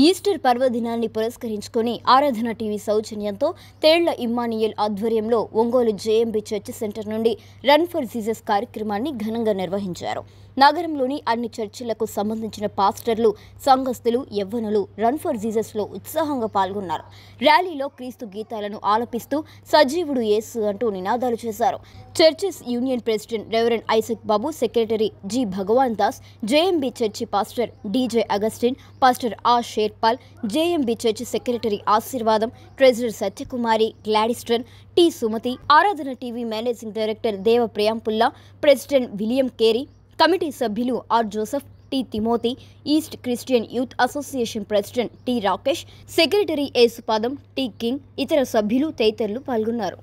Easter పర్వదినాన్ని పురస్కరించుకొని ఆరాధన టీవీ సౌజన్యంతో తేళ్ల ఇమ్మానియల్ ఆధ్వర్యంలో ఒంగోలు జేఎంబీ చర్చ్ సెంటర్ నుండి రన్ ఫర్ జీసస్ కార్యక్రమాన్ని ఘనంగా నిర్వహించారు. నగరంలోని అన్ని చర్చిలకు సంబంధించిన పాస్టర్లు, సంఘస్థులు, యవ్వనులు రన్ ఫర్ జీసస్ లో ఉత్సాహంగా పాల్గొన్నారు. ర్యాలీలో క్రీస్తు గీతాలను ఆలపిస్తూ సజీవుడు యేసు అంటూ నినాదాలు చేశారు. Churches union president reverend Isaac Babu, secretary G Bhagwan Das, JMB church pastor DJ Augustine, pastor A Sherpaul, JMB church secretary Aseervadam, treasurer Satyakumari, Gladstone, T Sumathi, Aradhana TV managing director Deva Priyampulla, president William Carey, committee సభ్యులు R Joseph, T Timothy, east Christian youth association president T Rakesh, secretary Yesupadam, T King, ఇతర సభ్యులు తదితరులు పాల్గొన్నారు.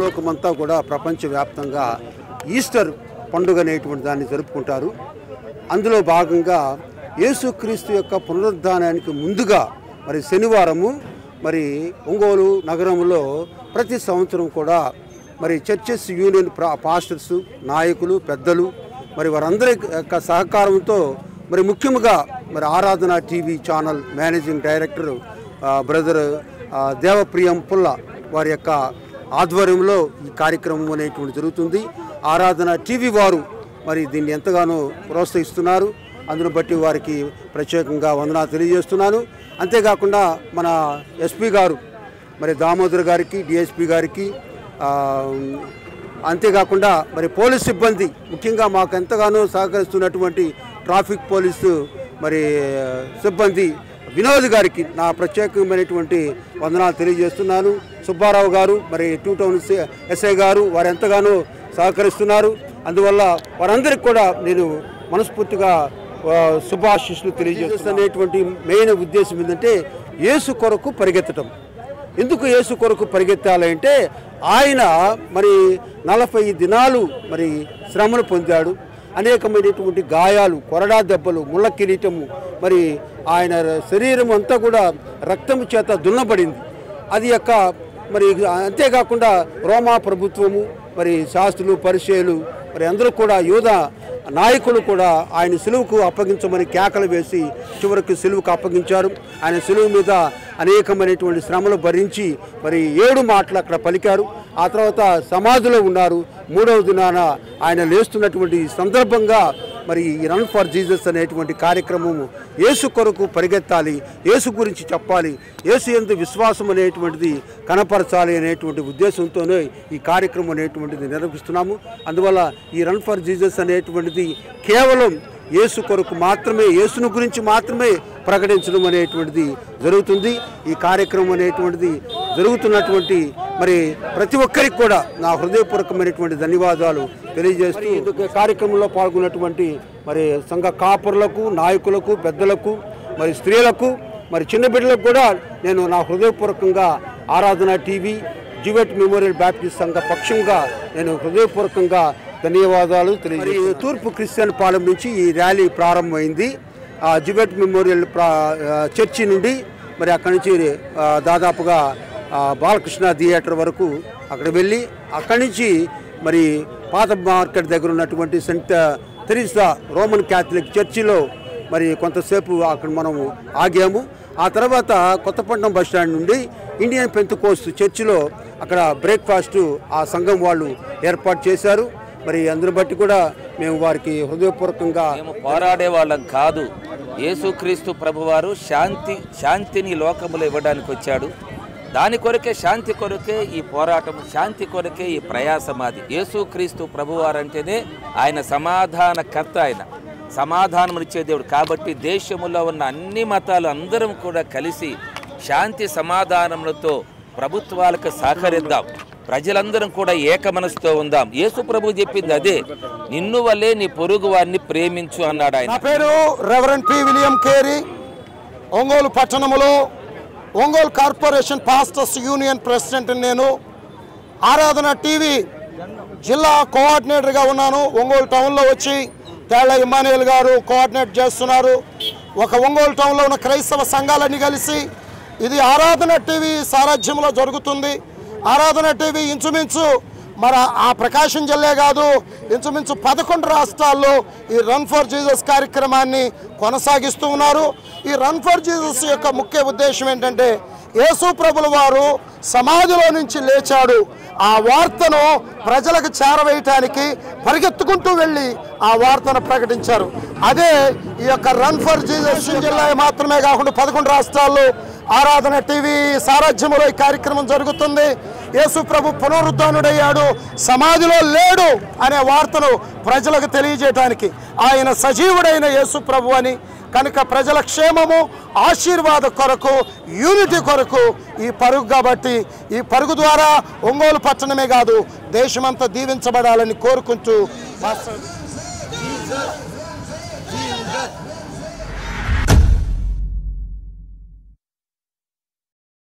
లోకమంతా కూడా ప్రపంచవ్యాప్తంగా Easter పండుగ అనేటువంటి దాన్ని జరుపుకుంటారు. అందులో భాగంగా యేసుక్రీస్తు యొక్క పునరుద్ధానానికి ముందుగా మరి శనివారము మరి ఒంగోలు నగరంలో ప్రతి సంవత్సరం కూడా మరి చర్చెస్ యూనియన్ పాస్టర్స్, నాయకులు, పెద్దలు మరి వారందరి యొక్క సహకారంతో మరి ముఖ్యంగా మరి Aradhana TV channel managing director brother Devapriyam Pulla వారి యొక్క ఆధ్వర్యంలో ఈ కార్యక్రమం అనేటువంటి జరుగుతుంది. ఆరాధన టీవీ వారు మరి దీన్ని ఎంతగానో ప్రోత్సహిస్తున్నారు. అందును బట్టి వారికి ప్రత్యేకంగా వందనాలు తెలియజేస్తున్నాను. అంతేకాకుండా మన ఎస్పీ గారు మరి దామోదర్ గారికి, డిఎస్పీ గారికి, అంతేకాకుండా మరి పోలీస్ సిబ్బంది ముఖ్యంగా మాకు ఎంతగానో సహకరిస్తున్నటువంటి ట్రాఫిక్ పోలీసు మరి సిబ్బంది వినోద్ గారికి నా ప్రత్యేకమైనటువంటి వందనాలు తెలియజేస్తున్నాను. సుబ్బారావు గారు మరి 2 టౌన్ ఎస్ఐ గారు వారు ఎంతగానో సహకరిస్తున్నారు. అందువల్ల వారందరికీ కూడా నేను మనస్ఫూర్తిగా శుభాశీస్సులు తెలియజేస్తున్నటువంటి మెయిన్ ఉద్దేశం ఏంటంటే యేసు కొరకు పరిగెత్తడం. ఎందుకు యేసు కొరకు పరిగెత్తాలంటే ఆయన మరి 40 దినాలు మరి శ్రమను పొందాడు. అనేకమైనటువంటి గాయాలు, కొరడా దెబ్బలు, ముళ్ళ కిరీటము, మరి ఆయన శరీరం అంతా కూడా రక్తము చేత దున్నబడింది. అది యొక్క మరి అంతేకాకుండా రోమా ప్రభుత్వము మరి శాస్త్రులు, పరిచయులు మరి అందరూ కూడా యూద నాయకులు కూడా ఆయన సిలువుకు అప్పగించమని కేకలు వేసి చివరికి సిలువుకు అప్పగించారు. ఆయన సిలువు మీద అనేకమైనటువంటి శ్రమలు భరించి మరి 7 మాటలు అక్కడ పలికారు. ఆ తర్వాత సమాధిలో ఉన్నారు. 3వ దినాన ఆయన లేస్తున్నటువంటి సందర్భంగా మరి ఈ రన్ ఫర్ జీసస్ అనేటువంటి కార్యక్రమము యేసు కొరకు పరిగెత్తాలి, యేసు గురించి చెప్పాలి, యేసు యందు విశ్వాసం అనేటువంటిది కనపరచాలి అనేటువంటి ఉద్దేశంతోనే ఈ కార్యక్రమం అనేటువంటిది నిర్వహిస్తున్నాము. అందువల్ల ఈ రన్ ఫర్ జీసస్ అనేటువంటిది కేవలం యేసు కొరకు మాత్రమే, యేసును గురించి మాత్రమే ప్రకటించడం అనేటువంటిది జరుగుతుంది. ఈ కార్యక్రమం అనేటువంటిది జరుగుతున్నటువంటి మరి ప్రతి ఒక్కరికి కూడా నా హృదయపూర్వకమైనటువంటి ధన్యవాదాలు తెలియజేస్తూ కార్యక్రమంలో పాల్గొన్నటువంటి మరి సంఘ కాపురులకు, నాయకులకు, పెద్దలకు, మరి స్త్రీలకు, మరి చిన్న బిడ్డలకు కూడా నేను నా హృదయపూర్వకంగా ఆరాధన టీవీ, జివెట్ మెమోరియల్ బ్యాప్టిస్ట్ సంఘ పక్షంగా నేను హృదయపూర్వకంగా ధన్యవాదాలు తెలియజేస్తాను. తూర్పు క్రిస్టియన్ పాలెం నుంచి ఈ ర్యాలీ ప్రారంభమైంది. జివెట్ మెమోరియల్ చర్చి నుండి మరి అక్కడి నుంచి దాదాపుగా బాలకృష్ణ థియేటర్ వరకు అక్కడ వెళ్ళి అక్కడి నుంచి మరి పాత మార్కెట్ దగ్గర ఉన్నటువంటి సెంట్ తెరీసా రోమన్ క్యాథలిక్ చర్చిలో మరి కొంతసేపు అక్కడ మనము ఆగాము. ఆ తర్వాత కొత్తపట్నం బస్టాండ్ నుండి ఇండియన్ పెంతెకోస్తు చర్చిలో అక్కడ బ్రేక్ఫాస్ట్ ఆ సంఘం వాళ్ళు ఏర్పాటు చేశారు. మరి అందరి బట్టి కూడా మేము వారికి హృదయపూర్వకంగా పోరాడే వాళ్ళం కాదు. యేసుక్రీస్తు ప్రభువారు శాంతిని లోకములో ఇవ్వడానికి వచ్చాడు. దాని కొరకే, శాంతి కొరకే ఈ పోరాటం, శాంతి కొరకే ఈ ప్రయాసం. అది యేసుక్రీస్తు ప్రభువారు అంటేనే ఆయన సమాధానకర్త, ఆయన సమాధానమునిచ్చే దేవుడు. కాబట్టి దేశములో ఉన్న అన్ని మతాలు అందరం కూడా కలిసి శాంతి సమాధానములతో ప్రభుత్వాలకు సహకరిద్దాం. ప్రజలందరం కూడా ఏక మనసుతో ఉందాం. యేసు ప్రభు చెప్పింది అదే, నిన్ను వల్లే నీ పొరుగు వారిని ప్రేమించు అన్నాడు ఆయన. నా పేరు reverend P William Carey. Ongole పట్టణంలో Ongole corporation pastors union president. నేను ఆరాధన టీవీ జిల్లా కోఆర్డినేటర్గా ఉన్నాను. ఒంగోలు టౌన్లో వచ్చి తేళ్ల ఇమ్మానుయేల్ గారు కోఆర్డినేట్ చేస్తున్నారు. ఒక ఒంగోలు టౌన్లో ఉన్న క్రైస్తవ సంఘాలన్నీ కలిసి ఇది ఆరాధన టీవీ సారథ్యంలో జరుగుతుంది. ఆరాధన టీవీ ఇంచుమించు మరి ఆ ప్రకాశం జిల్లా కాదు, ఇంచుమించు 11 రాష్ట్రాల్లో ఈ రన్ ఫర్ జీసస్ కార్యక్రమాన్ని కొనసాగిస్తూ ఉన్నారు. ఈ రన్ ఫర్ జీసస్ యొక్క ముఖ్య ఉద్దేశం ఏంటంటే యేసు ప్రభుల వారు సమాధిలో నుంచి లేచాడు. ఆ వార్తను ప్రజలకు చేరవేయటానికి పరిగెత్తుకుంటూ వెళ్ళి ఆ వార్తను ప్రకటించారు. అదే ఈ యొక్క రన్ ఫర్ జీసస్ జిల్లా మాత్రమే కాకుండా 11 రాష్ట్రాల్లో ఆరాధన టీవీ సారథ్యంలో ఈ కార్యక్రమం జరుగుతుంది. యేసు ప్రభు పునరుద్ధానుడయ్యాడు, సమాధిలో లేడు అనే వార్తను ప్రజలకు తెలియజేయడానికి ఆయన సజీవుడైన యేసు ప్రభు అని. కనుక ప్రజల క్షేమము, ఆశీర్వాద కొరకు, యూనిటీ కొరకు ఈ పరుగు. కాబట్టి ఈ పరుగు ద్వారా ఒంగోలు పట్టణమే కాదు దేశమంతా దీవించబడాలని కోరుకుంటూ